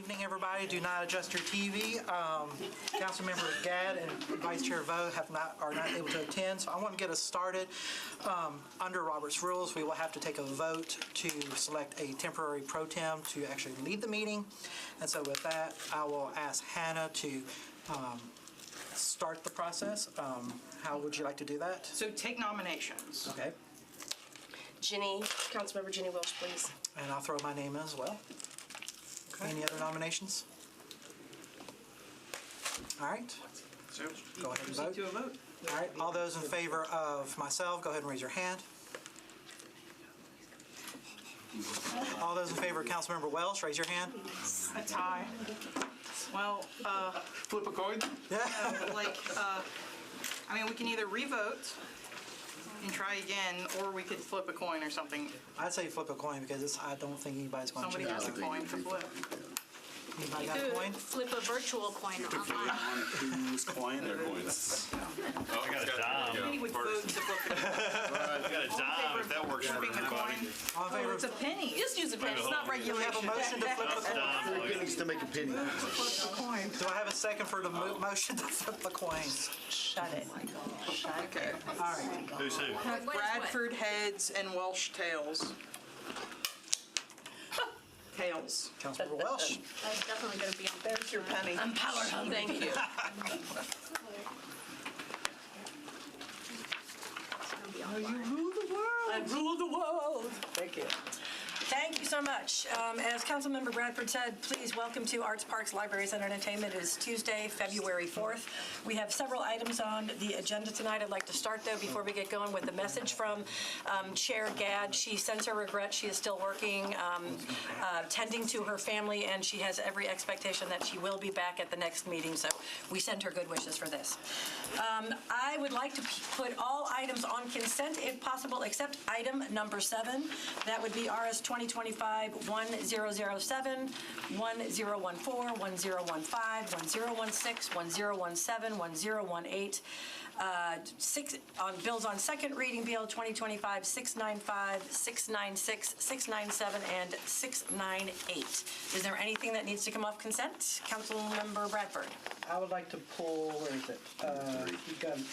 evening, everybody. Do not adjust your TV. Councilmember Gadd and Vice Chair Vo are not able to attend, so I want to get us started. Under Robert's rules, we will have to take a vote to select a temporary pro tem to actually lead the meeting. And so with that, I will ask Hannah to start the process. How would you like to do that? So take nominations. Okay. Councilmember Ginny Welsh, please. And I'll throw my name in as well. Okay. Any other nominations? All right. So go ahead and vote. Proceed to a vote. All right. All those in favor of myself, go ahead and raise your hand. All those in favor of Councilmember Welsh, raise your hand. A tie. Well, Flip a coin? I mean, we can either revote and try again, or we could flip a coin or something. I'd say flip a coin because I don't think anybody's going to Somebody choose. has a coin to flip. Anybody got a coin? Flip a virtual coin online. Whose coin? Their coins. Oh, I got a dime. Somebody would vote to flip the coin. I got a dime if that works for Flipping the everybody. coin. All in favor? It's a penny. Just use a pen, it's not Do we have a regulation. motion to flip the coin? Dime. Pennies to make a penny. Do I have a second for the motion to flip the coin? Shut it. Okay. All right. Who's who? Bradford heads and Welsh tails. Tails. Councilmember Welsh. I'm definitely going to be on There's your penny. I'm power hungry. Thank you. I rule the world. Thank you. Thank you so much. As Councilmember Bradford said, please welcome to Arts, Parks, Libraries, and Entertainment. It is Tuesday, February 4th. We have several items on the agenda tonight. I'd like to start, though, before we get going, with a message from Chair Gadd. She sends her regrets. She is still working, tending to her family, and she has every expectation that she will be back at the next meeting, so we send her good wishes for this. I would like to put all items on consent, if possible, except item number 7. That would be RS 2025-1007, 1014, 1015, 1016, 1017, 1018. Bills on second reading, BL 2025, 695, 696, 697, and 698. Is there anything that needs to come off consent? Councilmember Bradford. I would like to pull, where is it? You got it.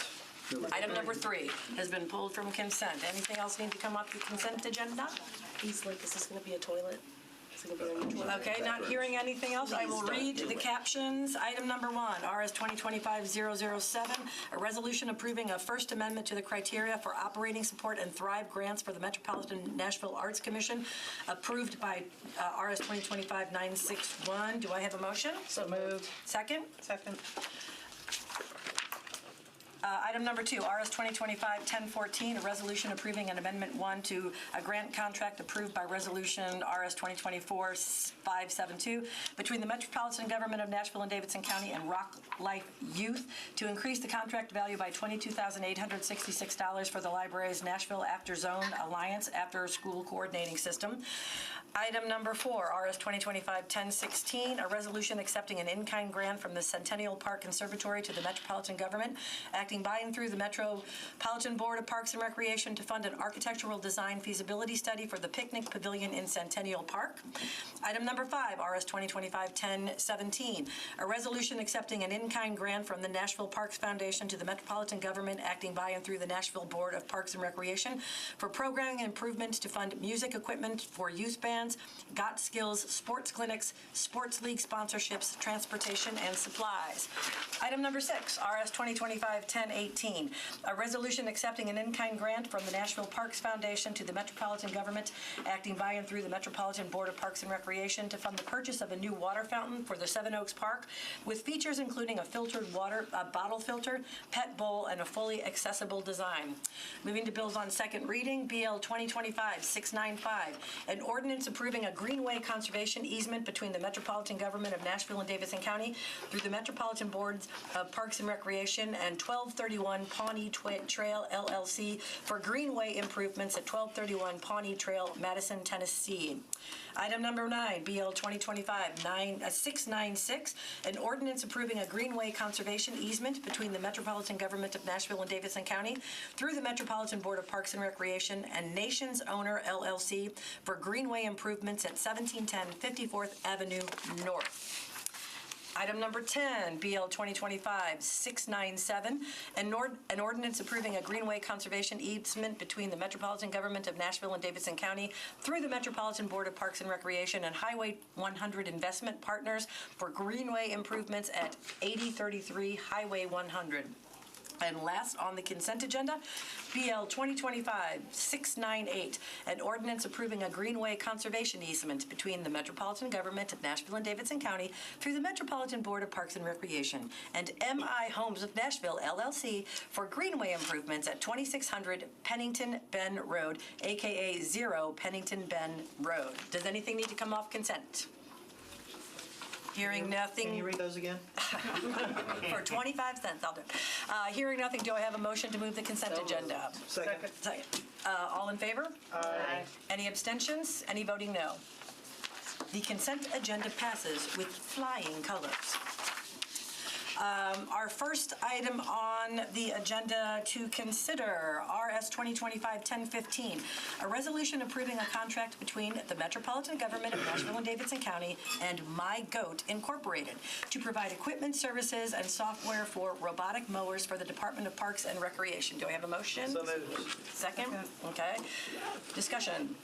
Item number 3 has been pulled from consent. Anything else need to come off the consent agenda? Eastlake, is this going to be a toilet? Is it going to be a new toilet? Okay, not hearing anything else, I will read the captions. Item number 1, RS 2025-007, a resolution approving a First Amendment to the criteria for operating support and Thrive grants for the Metropolitan Nashville Arts Commission, approved by RS 2025-961. Do I have a motion? So moved. Second? Second. Item number 2, RS 2025-1014, a resolution approving an Amendment 1 to a grant contract approved by Resolution RS 2024-572 between the Metropolitan Government of Nashville and Davidson County and Rock Life Youth to increase the contract value by $22,866 for the library's Nashville After Zone Alliance After School Coordinating System. Item number 4, RS 2025-1016, a resolution accepting an in-kind grant from the Centennial Park Conservatory to the Metropolitan Government, acting by and through the Metropolitan Board of Parks and Recreation to fund an architectural design feasibility study for the picnic pavilion in Centennial Park. Item number 5, RS 2025-1017, a resolution accepting an in-kind grant from the Nashville Parks Foundation to the Metropolitan Government, acting by and through the Nashville Board of Parks and Recreation for programming improvements to fund music equipment for youth bands, Got Skills, sports clinics, sports league sponsorships, transportation, and supplies. Item number 6, RS 2025-1018, a resolution accepting an in-kind grant from the Nashville Parks Foundation to the Metropolitan Government, acting by and through the Metropolitan Board of Parks and Recreation to fund the purchase of a new water fountain for the Seven Oaks Park, with features including a filtered water, a bottle filter, pet bowl, and a fully accessible design. Moving to bills on second reading, BL 2025-695, an ordinance approving a greenway conservation easement between the Metropolitan Government of Nashville and Davidson County through the Metropolitan Boards of Parks and Recreation and 12 1231 Pawnee Trail LLC for greenway improvements at 1231 Pawnee Trail, Madison, Tennessee. Item number 9, BL 2025-696, an ordinance approving a greenway conservation easement between the Metropolitan Government of Nashville and Davidson County through the Metropolitan Board of Parks and Recreation and Nations Owner LLC for greenway improvements at 1710 54th Avenue North. Item number 10, BL 2025-697, an ordinance approving a greenway conservation easement between the Metropolitan Government of Nashville and Davidson County through the Metropolitan Board of Parks and Recreation and Highway 100 Investment Partners for greenway improvements at 8033 Highway 100. And last on the consent agenda, BL 2025-698, an ordinance approving a greenway conservation easement between the Metropolitan Government of Nashville and Davidson County through the Metropolitan Board of Parks and Recreation and MI Homes of Nashville, LLC, for greenway improvements at 2600 Pennington Ben Road, a.k.a. 0 Pennington Ben Road. Does anything need to come off consent? Hearing nothing. Can you read those again? For 25 cents, I'll do it. Hearing nothing, do I have a motion to move the consent agenda? Second. Second. All in favor? Aye. Any abstentions? Any voting no? The consent agenda passes with flying colors. Our first item on the agenda to consider, RS 2025-1015, a resolution approving a contract between the Metropolitan Government of Nashville and Davidson County and My Goat Incorporated to provide equipment, services, and software for robotic mowers for the Department of Parks and Recreation. Do I have a motion? So moved. Second? Okay. Discussion.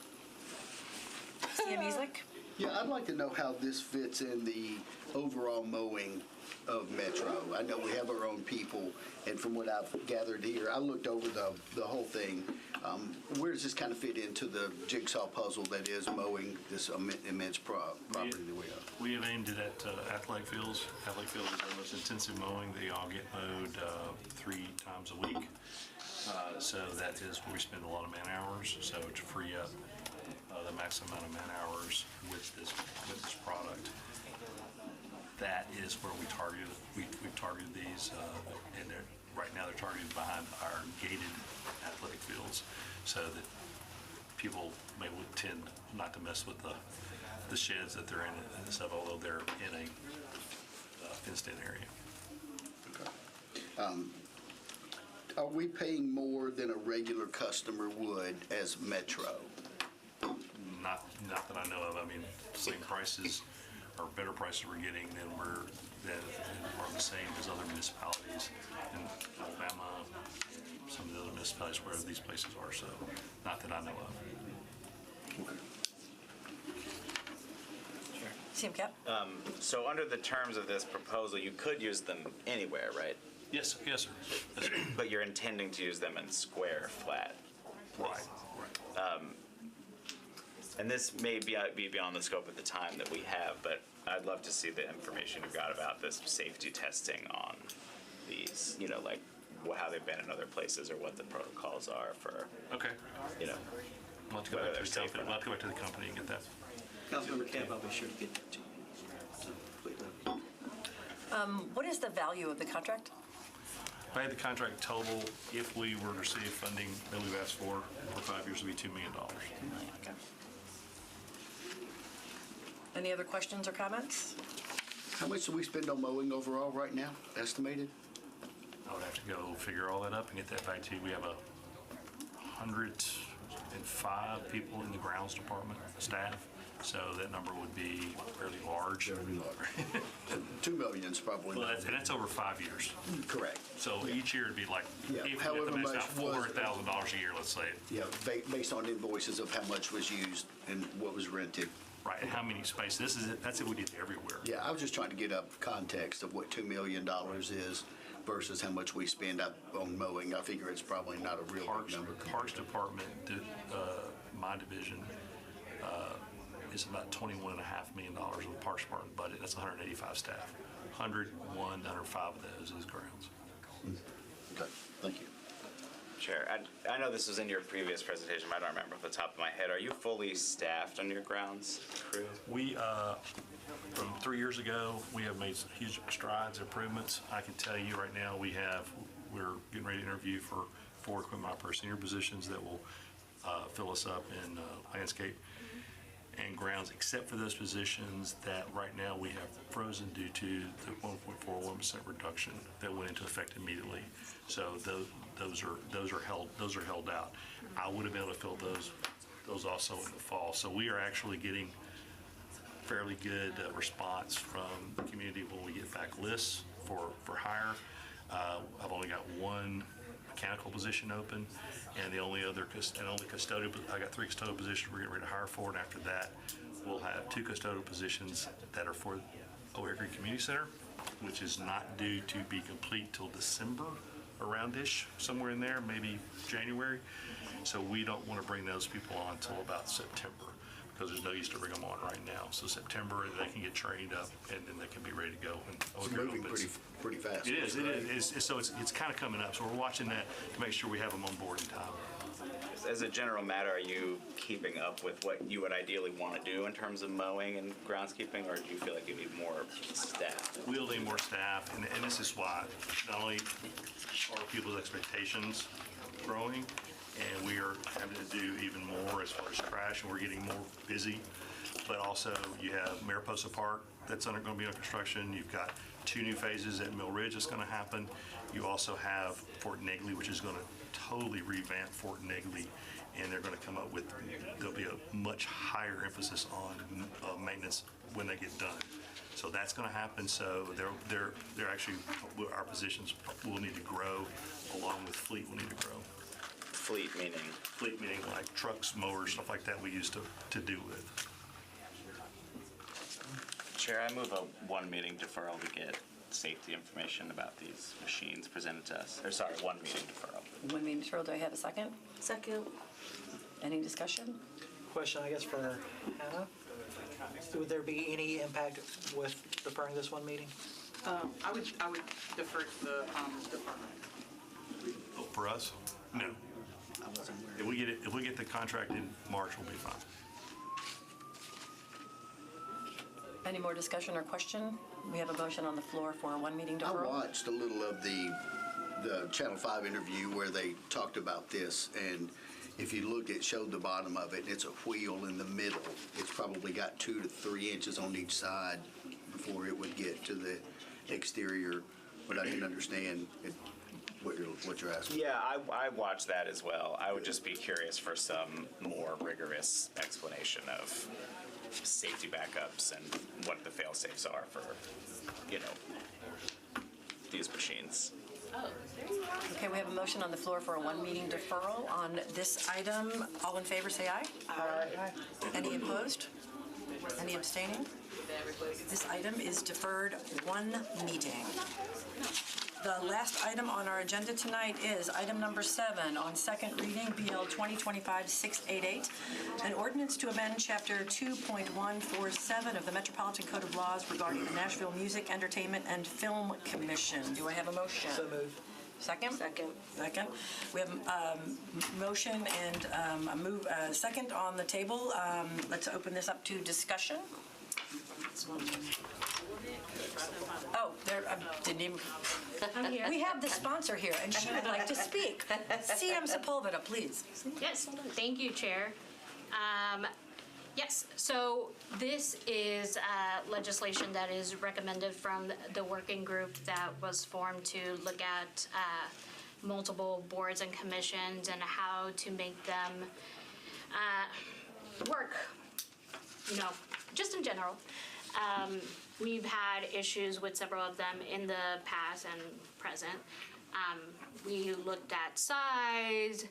CM Easlick? Yeah, I'd like to know how this fits in the overall mowing of Metro. I know we have our own people, and from what I've gathered here, I looked over the whole thing. Where does this kind of fit into the jigsaw puzzle that is mowing this immense property that we have? We have aimed it at athletic fields. Athletic fields is our most intensive mowing. They all get mowed 3 times a week. So that is where we spend a lot of man hours. So to free up the maximum amount of man hours with this product, that is where we targeted. We've targeted these, and right now they're targeted behind our gated athletic fields, so that people may tend not to mess with the sheds that they're in and stuff, although they're in a fenced-in area. Okay. Are we paying more than a regular customer would as Metro? Not that I know of. I mean, same prices or better prices we're getting than are the same as other municipalities in Alabama, some of the other municipalities where these places are. So, not that I know of. CM Cap? So under the terms of this proposal, you could use them anywhere, right? Yes, sir. Yes, sir. Yes, sir. But you're intending to use them in square, flat. Right. And this may be beyond the scope of the time that we have, but I'd love to see the information you've got about this safety testing on these, like how they've been in other places or what the protocols are for, Okay. you know, We'll have to go back to the company. We'll have to go back to the company and get that. Councilmember Camp, I'll be sure to get that to you. What is the value of the contract? If I had the contract total, if we were to receive funding that we've asked for 5 years, it would be $2 million. Okay. Any other questions or comments? How much do we spend on mowing overall right now, estimated? I would have to go figure all that up and get that back to you. We have 105 people in the grounds department, staff, so that number would be fairly large. 2 million is probably Well, not. that's over 5 years. Correct. So each year it'd be like, Yeah, if we however had to max much out was- $400,000 a year, let's say. Yeah, based on invoices of how much was used and what was rented. Right, and how many spaces? That's if we did everywhere. Yeah, I was just trying to get up context of what $2 million is versus how much we spend up on mowing. I figure it's probably not a real big number. Parks Department, my division, is about $21.5 million of the Parks Department budget. That's 185 staff. 101 to 105 of those is grounds. Okay, thank you. Chair, I know this was in your previous presentation, but I don't remember off the top of my head. Are you fully staffed on your grounds crew? We, from 3 years ago, we have made huge strides, improvements. I can tell you right now, we're we're getting ready to interview for 4 equipment operator senior positions that will fill us up in landscape and grounds, except for those positions that right now we have frozen due to the 1.41% reduction that went into effect immediately. So those are held out. I would have been able to fill those also in the fall. So we are actually getting fairly good response from the community when we get back lists for hire. I've only got 1 mechanical position open, and the only custodial, I got 3 custodial positions we're getting ready to hire for, and after that, we'll have 2 custodial positions that are for O'Hare Creek Community Center, which is not due to be complete till December, around-ish, somewhere in there, maybe January. So we don't want to bring those people on until about September, because there's no use to bring them on right now. So September, they can get trained up, and then they can be ready to go. It's moving pretty fast. It is. So it's kind of coming up. So we're watching that to make sure we have them on board in time. As a general matter, are you keeping up with what you would ideally want to do in terms of mowing and groundskeeping, or do you feel like you need more staff? We'll need more staff, and this is why not only are people's expectations growing, and we are having to do even more as far as trash, and we're getting more busy, but also you have Mariposa Park that's going to be under construction. You've got 2 new phases at Mill Ridge that's going to happen. You also have Fort Negley, which is going to totally revamp Fort Negley, and they're going to come up with, there'll be a much higher emphasis on maintenance when they get done. So that's going to happen. So they're actually, our positions will need to grow along with fleet will need to grow. Fleet meaning? Fleet meaning like trucks, mowers, stuff like that we used to do with. Chair, I move a 1 meeting deferral to get safety information about these machines presented to us. Or sorry, 1 meeting deferral. 1 meeting deferral, do I have a second? Second. Any discussion? Question, I guess, for Hannah. Would there be any impact with deferring this 1 meeting? I would defer to the department. Oh, for us? No. If we get the contract in March, we'll be fine. Any more discussion or question? We have a motion on the floor for a 1 meeting I deferral. watched a little of the Channel 5 interview where they talked about this, and if you look, it showed the bottom of it, and it's a wheel in the middle. It's probably got 2 to 3 inches on each side before it would get to the exterior, but I didn't understand what you're asking. Yeah, I watched that as well. I would just be curious for some more rigorous explanation of safety backups and what the fail-safes are for, these machines. Okay, we have a motion on the floor for a 1 meeting deferral on this item. All in favor, say aye. Aye. Any opposed? Any abstaining? This item is deferred 1 meeting. The last item on our agenda tonight is item number 7 on second reading, BL 2025-688, an ordinance to amend Chapter 2.147 of the Metropolitan Code of Laws regarding the Nashville Music, Entertainment, and Film Commission. Do I have a motion? So moved. Second? Second. Second. We have motion and a second on the table. Let's open this up to discussion. Oh, there, didn't even. I'm here. We have the sponsor here, and she would like to speak. CM Sepulveda, please. Yes, thank you, Chair. Yes, so this is legislation that is recommended from the working group that was formed to look at multiple boards and commissions and how to make them work, just in general. We've had issues with several of them in the past and present. We looked at size,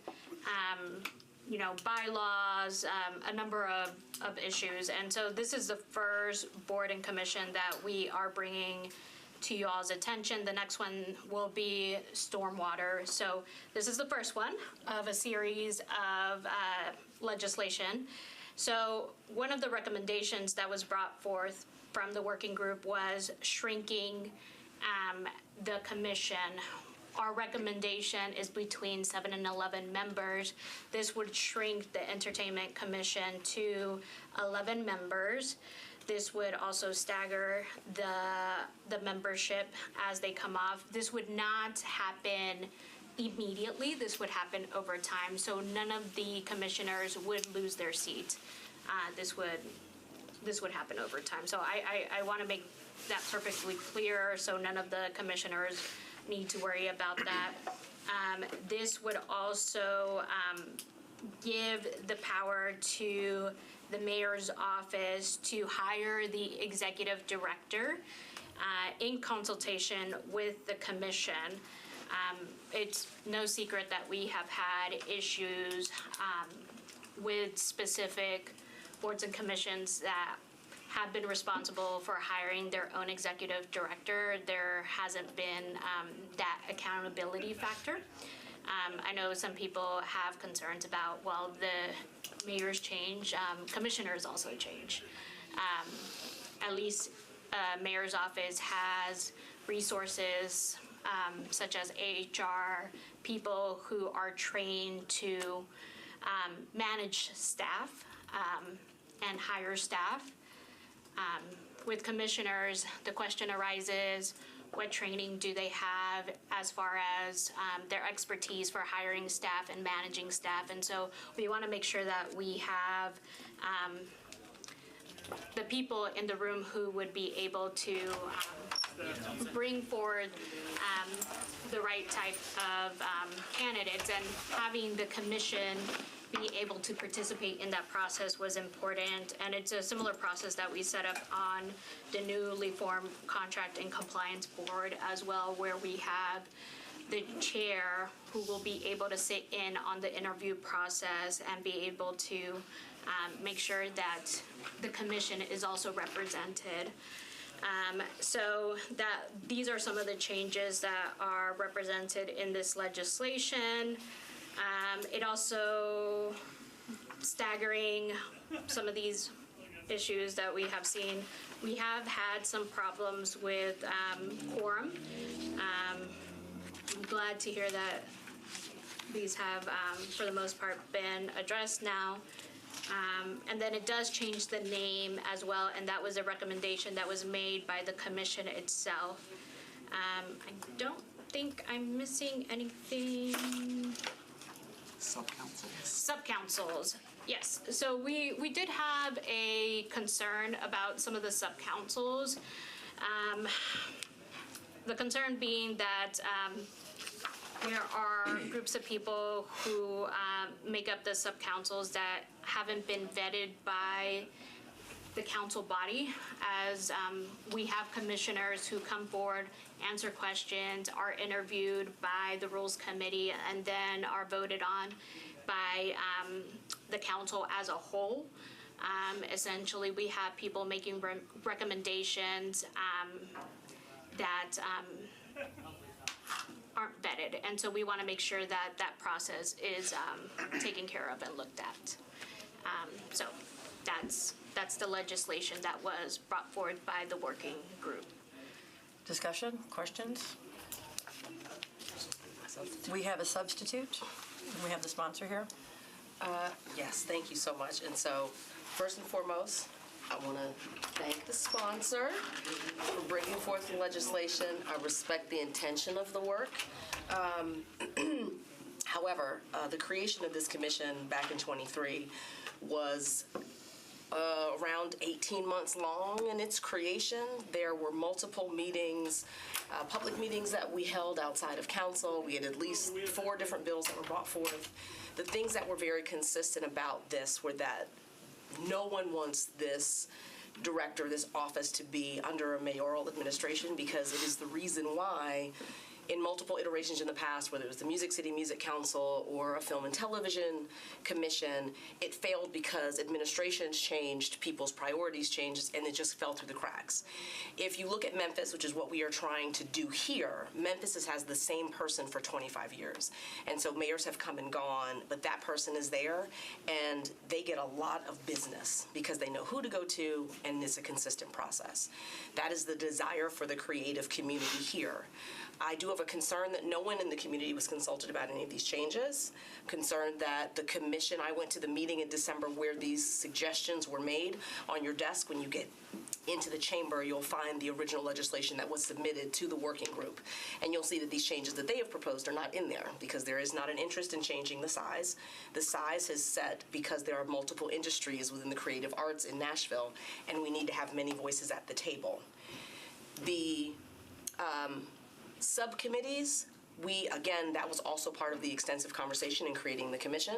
bylaws, a number of issues. And so this is the first board and commission that we are bringing to y'all's attention. The next one will be stormwater. So this is the first one of a series of legislation. So one of the recommendations that was brought forth from the working group was shrinking the commission. Our recommendation is between 7 and 11 members. This would shrink the Entertainment Commission to 11 members. This would also stagger the membership as they come off. This would not happen immediately. This would happen over time. So none of the commissioners would lose their seat. This would happen over time. So I want to make that perfectly clear so none of the commissioners need to worry about that. This would also give the power to the mayor's office to hire the executive director in consultation with the commission. It's no secret that we have had issues with specific boards and commissions that have been responsible for hiring their own executive director. There hasn't been that accountability factor. I know some people have concerns about, well, the mayors change, commissioners also change. At least mayor's office has resources such as HR, people who are trained to manage staff and hire staff. With commissioners, the question arises, what training do they have as far as their expertise for hiring staff and managing staff? And so we want to make sure that we have the people in the room who would be able to bring forward the right type of candidates, and having the commission be able to participate in that process was important. And it's a similar process that we set up on the newly formed Contract and Compliance Board as well, where we have the chair who will be able to sit in on the interview process and be able to make sure that the commission is also represented. So that these are some of the changes that are represented in this legislation. It also staggering some of these issues that we have seen. We have had some problems with quorum. I'm glad to hear that these have, for the most part, been addressed now. And then it does change the name as well, and that was a recommendation that was made by the commission itself. I don't think I'm missing anything. Sub-councils, yes. So we did have a concern about some of the sub-councils. The concern being that there are groups of people who make up the sub-councils that haven't been vetted by the council body, as we have commissioners who come forward, answer questions, are interviewed by the Rules Committee, and then are voted on by the council as a whole. Essentially, we have people making recommendations that aren't vetted, and so we want to make sure that that process is taken care of and looked at. So that's the legislation that was brought forward by the working group. Discussion, questions? We have a substitute. We have the sponsor here. Yes, thank you so much. And so, first and foremost, I want to thank the sponsor for bringing forth the legislation. I respect the intention of the work. However, the creation of this commission back in '23 was around 18 months long in its creation. There were multiple meetings, public meetings that we held outside of council. We had at least 4 different bills that were brought forth. The things that were very consistent about this were that no one wants this director, this office, to be under a mayoral administration, because it is the reason why in multiple iterations in the past, whether it was the Music City Music Council or a Film and Television Commission, it failed because administrations changed, people's priorities changed, and it just fell through the cracks. If you look at Memphis, which is what we are trying to do here, Memphis has the same person for 25 years. And so mayors have come and gone, but that person is there, and they get a lot of business because they know who to go to, and it's a consistent process. That is the desire for the creative community here. I do of a concern that no one in the community was consulted about any of these changes, concerned that the commission, I went to the meeting in December where these suggestions were made. On your desk, when you get into the chamber, you'll find the original legislation that was submitted to the working group. And you'll see that these changes that they have proposed are not in there because there is not an interest in changing the size. The size is set because there are multiple industries within the creative arts in Nashville, and we need to have many voices at the table. The subcommittees, again, that was also part of the extensive conversation in creating the commission.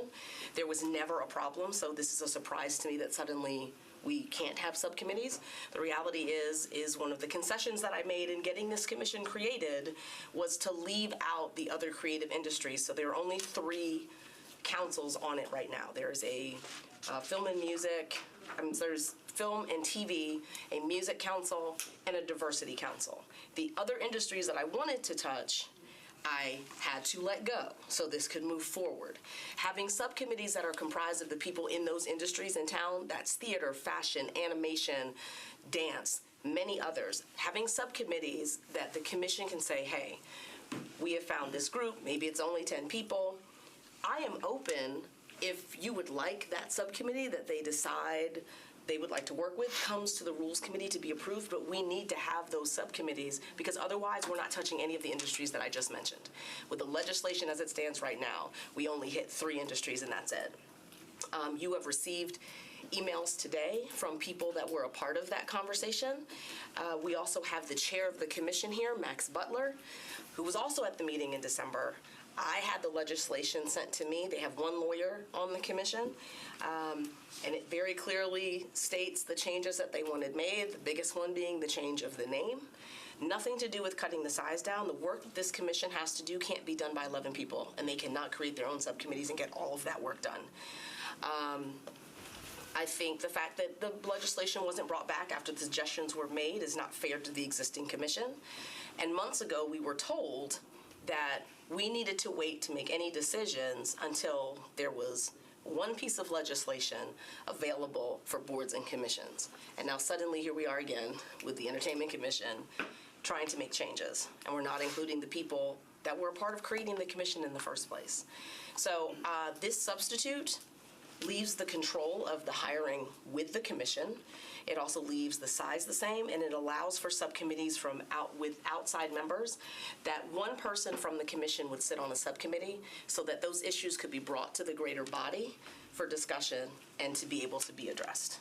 There was never a problem, so this is a surprise to me that suddenly we can't have subcommittees. The reality is one of the concessions that I made in getting this commission created was to leave out the other creative industries. So there are only 3 councils on it right now. There's a film and music, there's film and TV, a music council, and a diversity council. The other industries that I wanted to touch, I had to let go so this could move forward. Having subcommittees that are comprised of the people in those industries in town, that's theater, fashion, animation, dance, many others. Having subcommittees that the commission can say, hey, we have found this group, maybe it's only 10 people. I am open if you would like that subcommittee that they decide they would like to work with comes to the Rules Committee to be approved, but we need to have those subcommittees because otherwise we're not touching any of the industries that I just mentioned. With the legislation as it stands right now, we only hit 3 industries and that's it. You have received emails today from people that were a part of that conversation. We also have the chair of the commission here, Max Butler, who was also at the meeting in December. I had the legislation sent to me. They have 1 lawyer on the commission, and it very clearly states the changes that they wanted made, the biggest one being the change of the name. Nothing to do with cutting the size down. The work that this commission has to do can't be done by 11 people, and they cannot create their own subcommittees and get all of that work done. I think the fact that the legislation wasn't brought back after the suggestions were made is not fair to the existing commission. And months ago, we were told that we needed to wait to make any decisions until there was 1 piece of legislation available for boards and commissions. And now suddenly here we are again with the Entertainment Commission trying to make changes. And we're not including the people that were a part of creating the commission in the first place. So this substitute leaves the control of the hiring with the commission. It also leaves the size the same, and it allows for subcommittees with outside members that 1 person from the commission would sit on a subcommittee so that those issues could be brought to the greater body for discussion and to be able to be addressed.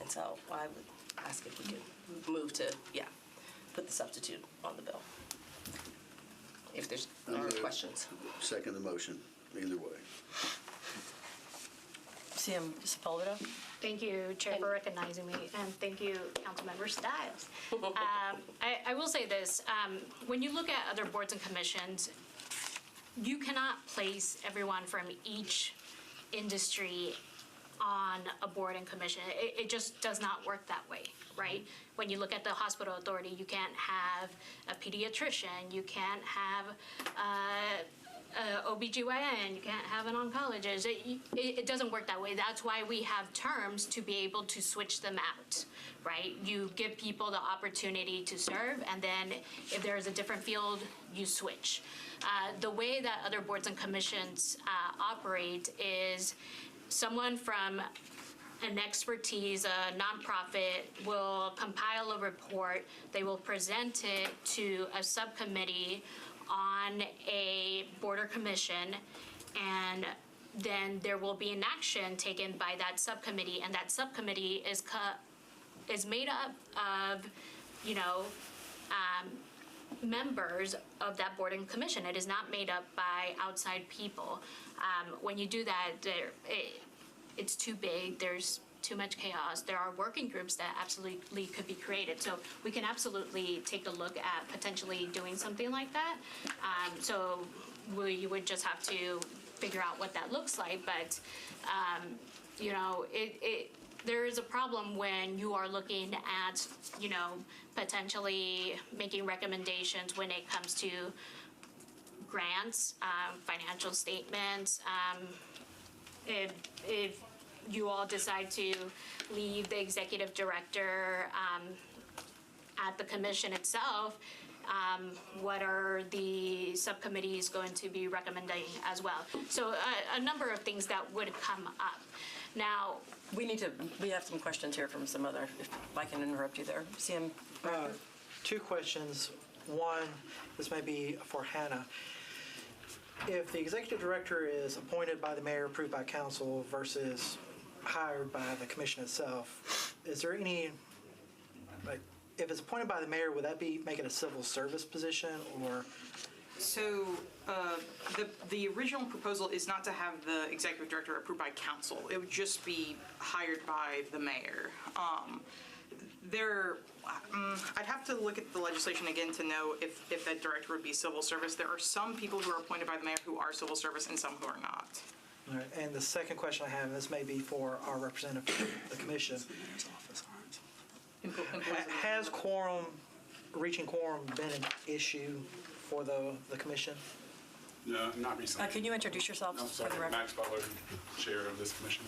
And so I would ask if we could move to, put the substitute on the bill. If there's no questions. Second the motion, either way. CM Sepulveda. Thank you, Chair, for recognizing me, and thank you, Councilmember Stiles. I will say this, when you look at other boards and commissions, you cannot place everyone from each industry on a board and commission. It just does not work that way, right? When you look at the hospital authority, you can't have a pediatrician, you can't have OBGYN, you can't have an oncologist. It doesn't work that way. That's why we have terms to be able to switch them out, right? You give people the opportunity to serve, and then if there's a different field, you switch. The way that other boards and commissions operate is someone from an expertise, a nonprofit, will compile a report. They will present it to a subcommittee on a board or commission, and then there will be an action taken by that subcommittee, and that subcommittee is made up of, members of that board and commission. It is not made up by outside people. When you do that, it's too big. There's too much chaos. There are working groups that absolutely could be created. So we can absolutely take a look at potentially doing something like that. So we would just have to figure out what that looks like. But, there is a problem when you are looking at, potentially making recommendations when it comes to grants, financial statements. If you all decide to leave the executive director at the commission itself, What are the subcommittees going to be recommending as well? So a number of things that would come up. Now, We have some questions here from some other, if I can interrupt you there. CM? Two questions. One, this may be for Hannah. If the executive director is appointed by the mayor, approved by council versus hired by the commission itself, is there any, like, if it's appointed by the mayor, would that make it a civil service position, or? So the original proposal is not to have the executive director approved by council. It would just be hired by the mayor. I'd have to look at the legislation again to know if that director would be civil service. There are some people who are appointed by the mayor who are civil service and some who are not. All right, and the second question I have, and this may be for our representative from the commission. Has reaching quorum been an issue for the commission? No, not recently. Can you introduce yourself? I'm for the sorry, record? Max Butler, chair of this commission.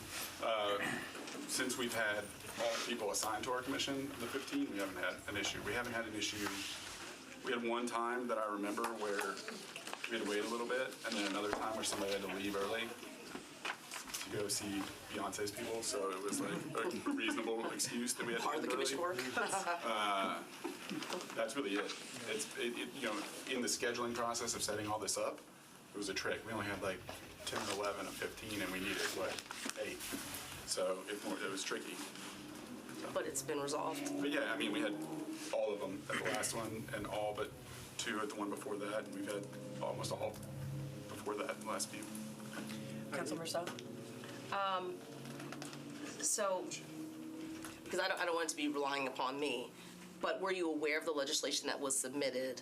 Since we've had all people assigned to our commission, the 15, we haven't had an issue. We haven't had an issue. We had one time that I remember where we had to wait a little bit, and then another time where somebody had to leave early to go see Beyonce's people, so it was like a reasonable excuse that we had to Part of the leave commission early. work. That's really it. In the scheduling process of setting all this up, it was a trick. We only had like 10 or 11 of 15, and we needed, 8. So it was tricky. But it's been resolved. But yeah, I mean, we had all of them at the last one, and all but 2 at the one before that, and we've had almost all before that in the last few. Councilmember Stout? So, because I don't want it to be relying upon me, but were you aware of the legislation that was submitted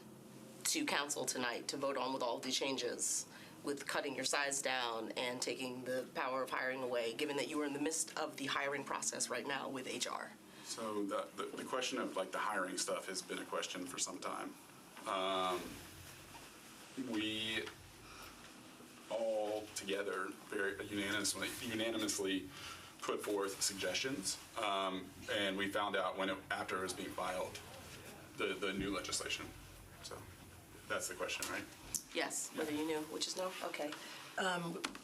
to council tonight to vote on with all of the changes, with cutting your size down and taking the power of hiring away, given that you were in the midst of the hiring process right now with HR? So the question of the hiring stuff has been a question for some time. We all together very unanimously put forth suggestions, and we found out after it was being filed, the new legislation. So that's the question, right? Yes, whether you knew, which is no? Okay.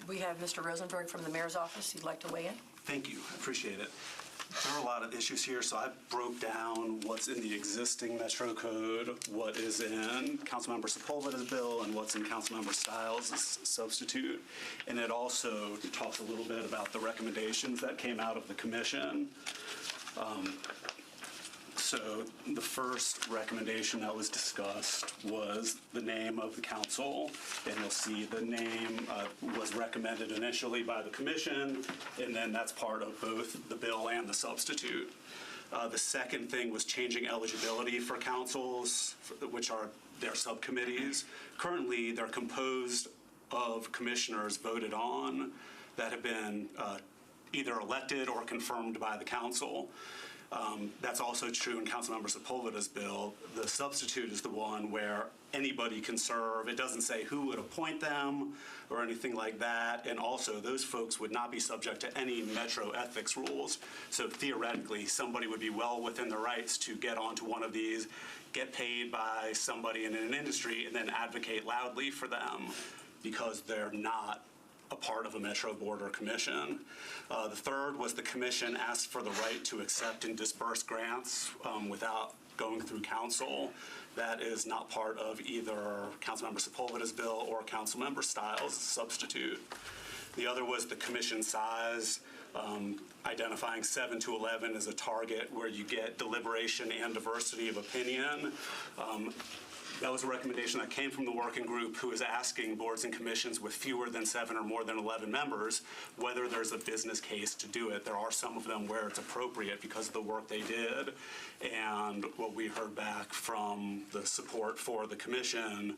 We have Mr. Rosenberg from the mayor's office. He'd like to weigh in. Thank you, I appreciate it. There are a lot of issues here, so I broke down what's in the existing Metro Code, what is in Councilmember Sepulveda's bill, and what's in Councilmember Stiles' substitute. And it also talks a little bit about the recommendations that came out of the commission. So the first recommendation that was discussed was the name of the council, and you'll see the name was recommended initially by the commission, and then that's part of both the bill and the substitute. The second thing was changing eligibility for councils, which are their subcommittees. Currently, they're composed of commissioners voted on that have been either elected or confirmed by the council. That's also true in Councilmember Sepulveda's bill. The substitute is the one where anybody can serve. It doesn't say who would appoint them or anything like that. And also, those folks would not be subject to any Metro ethics rules. So theoretically, somebody would be well within their rights to get onto one of these, get paid by somebody in an industry, and then advocate loudly for them because they're not a part of a Metro Board or Commission. The third was the Commission asked for the right to accept and disperse grants without going through council. That is not part of either Councilmember Sepulveda's bill or Councilmember Stiles' substitute. The other was the Commission size, identifying 7 to 11 as a target where you get deliberation and diversity of opinion. That was a recommendation that came from the working group who is asking boards and commissions with fewer than 7 or more than 11 members whether there's a business case to do it. There are some of them where it's appropriate because of the work they did. And what we heard back from the support for the commission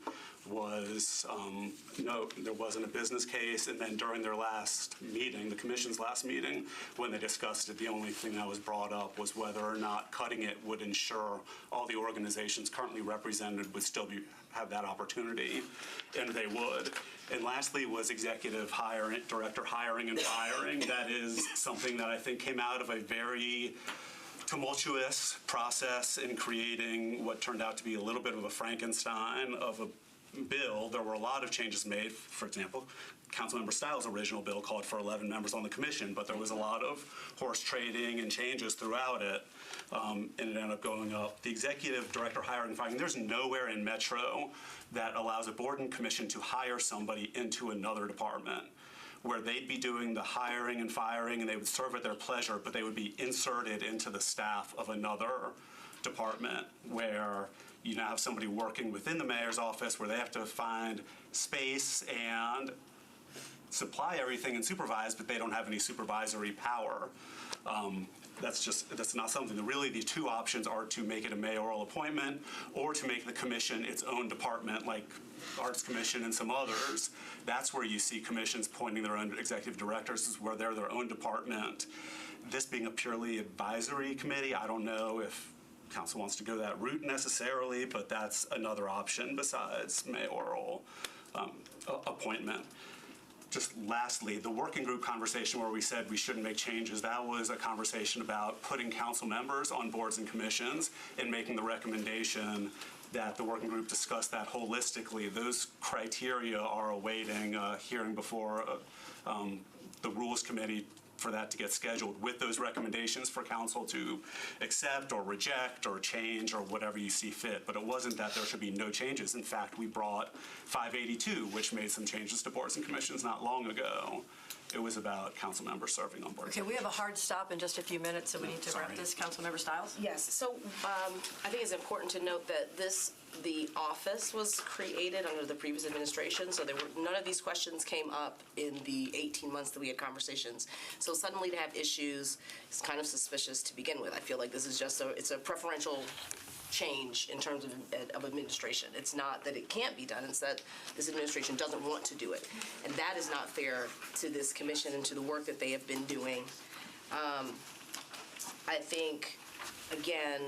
was no, there wasn't a business case. And then during their last meeting, the commission's last meeting, when they discussed it, the only thing that was brought up was whether or not cutting it would ensure all the organizations currently represented would still have that opportunity, and they would. And lastly was executive hiring, director hiring and firing. That is something that I think came out of a very tumultuous process in creating what turned out to be a little bit of a Frankenstein of a bill. There were a lot of changes made. For example, Councilmember Stiles' original bill called for 11 members on the commission, but there was a lot of horse trading and changes throughout it, and it ended up going up. The executive director hiring and firing, there's nowhere in Metro that allows a board and commission to hire somebody into another department, where they'd be doing the hiring and firing and they would serve at their pleasure, but they would be inserted into the staff of another department, where you now have somebody working within the mayor's office where they have to find space and supply everything and supervise, but they don't have any supervisory power. That's not something. Really, the two options are to make it a mayoral appointment or to make the commission its own department, like Arts Commission and some others. That's where you see commissions appointing their own executive directors, is where they're their own department. This being a purely advisory committee, I don't know if council wants to go that route necessarily, but that's another option besides mayoral appointment. Just lastly, the working group conversation where we said we shouldn't make changes, that was a conversation about putting council members on boards and commissions and making the recommendation that the working group discuss that holistically. Those criteria are awaiting hearing before the Rules Committee for that to get scheduled, with those recommendations for council to accept or reject or change or whatever you see fit. But it wasn't that there should be no changes. In fact, we brought 582, which made some changes to boards and commissions not long ago. It was about council members serving on boards. Okay, we have a hard stop in just a few minutes, so we need to wrap this. Councilmember Stiles? Yes, so I think it's important to note that the office was created under the previous administration, so none of these questions came up in the 18 months that we had conversations. So suddenly to have issues is kind of suspicious to begin with. I feel like this is just it's a preferential change in terms of administration. It's not that it can't be done, it's that this administration doesn't want to do it. And that is not fair to this commission and to the work that they have been doing. I think, again,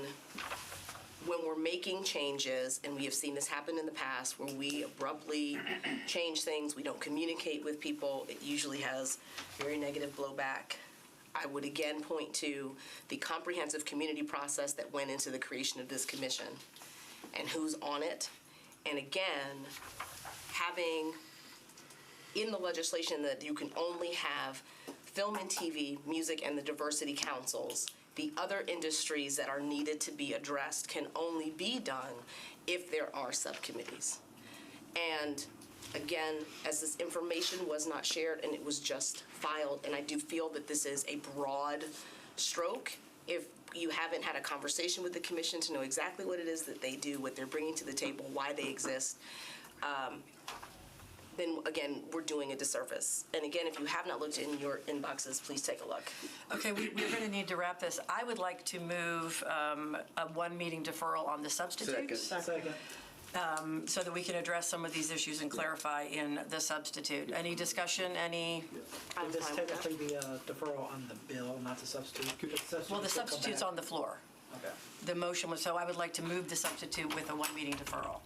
when we're making changes, and we have seen this happen in the past, where we abruptly change things, we don't communicate with people, it usually has very negative blowback. I would again point to the comprehensive community process that went into the creation of this commission and who's on it. And again, having in the legislation that you can only have film and TV, music, and the diversity councils. The other industries that are needed to be addressed can only be done if there are subcommittees. And again, as this information was not shared and it was just filed, and I do feel that this is a broad stroke. If you haven't had a conversation with the commission to know exactly what it is that they do, what they're bringing to the table, why they exist, then again, we're doing a disservice. And again, if you have not looked in your inboxes, please take a look. Okay, we're going to need to wrap this. I would like to move a one-meeting deferral on the substitutes. Second. So that we can address some of these issues and clarify in the substitute. Any discussion, Would this technically be a deferral on the bill, not the substitute? Well, the substitute's on the floor. Okay. The motion was, so I would like to move the substitute with a one-meeting deferral.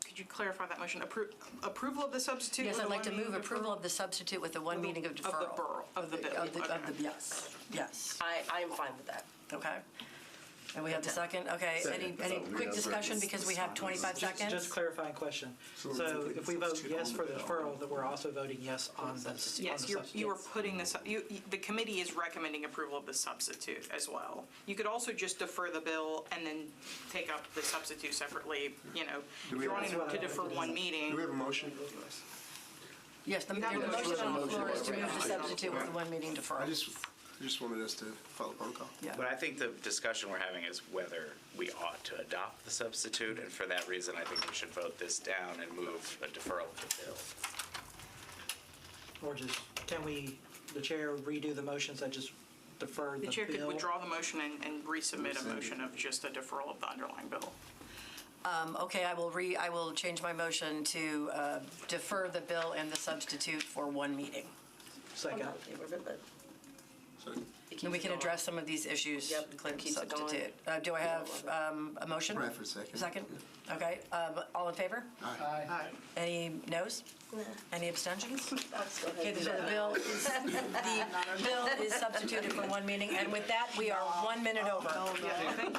Could you clarify that motion? Approval of the substitute? Yes, with I'd a like to one-meeting move approval deferral? of the substitute with a one meeting of deferral. Of the bill. Yes, yes. I am fine with that. Okay. And we have the second? Okay, any quick discussion because we have 25 seconds? Just clarifying question. So if we vote yes for the deferral, then we're also voting yes on the Yes, substitute. you are putting this, the committee is recommending approval of the substitute as well. You could also just defer the bill and then take up the substitute separately, if you're wanting to defer one meeting. Do we have a motion? Yes, the motion on the floor is to move the substitute with a one meeting deferral. I just wanted us to follow protocol. Yeah. But I think the discussion we're having is whether we ought to adopt the substitute, and for that reason, I think we should vote this down and move a deferral of the bill. Or just, can the chair redo the motions that just defer the bill? The chair could withdraw the motion and resubmit a motion of just a deferral of the underlying bill. Okay, I will change my motion to defer the bill and the substitute for one meeting. Second. And we can address some of these issues. Yep, Include keeps it going. substitute. Do I have a motion? Bradford, second. Second? Okay, all in favor? Aye. Any noes? Any abstentions? Okay, so the bill is substituted for one meeting, and with that, we are 1 minute over.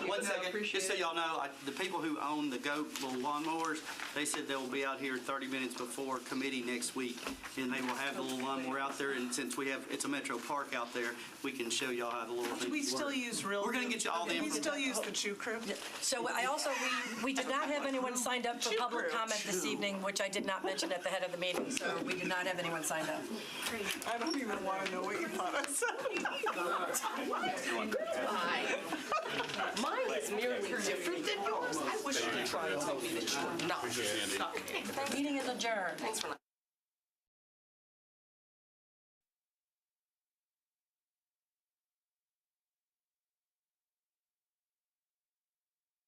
One second, just so y'all know, the people who own the GOAT little lawnmowers, they said they will be out here 30 minutes before committee next week, and they will have the little lawnmower out there, and since it's a Metro Park out there, we can show y'all how the little thing Do we works. still use real? We're gonna get you all the We information. still use the chew crew? So I also, we did not have anyone signed up for public comment this evening, which I did not mention at the head of the meeting, so we did not have anyone signed up. I don't even want to know what you thought I said. Mine is merely different than yours. I wish you could try and tell me that you were not. Meeting is adjourned. Thanks for not.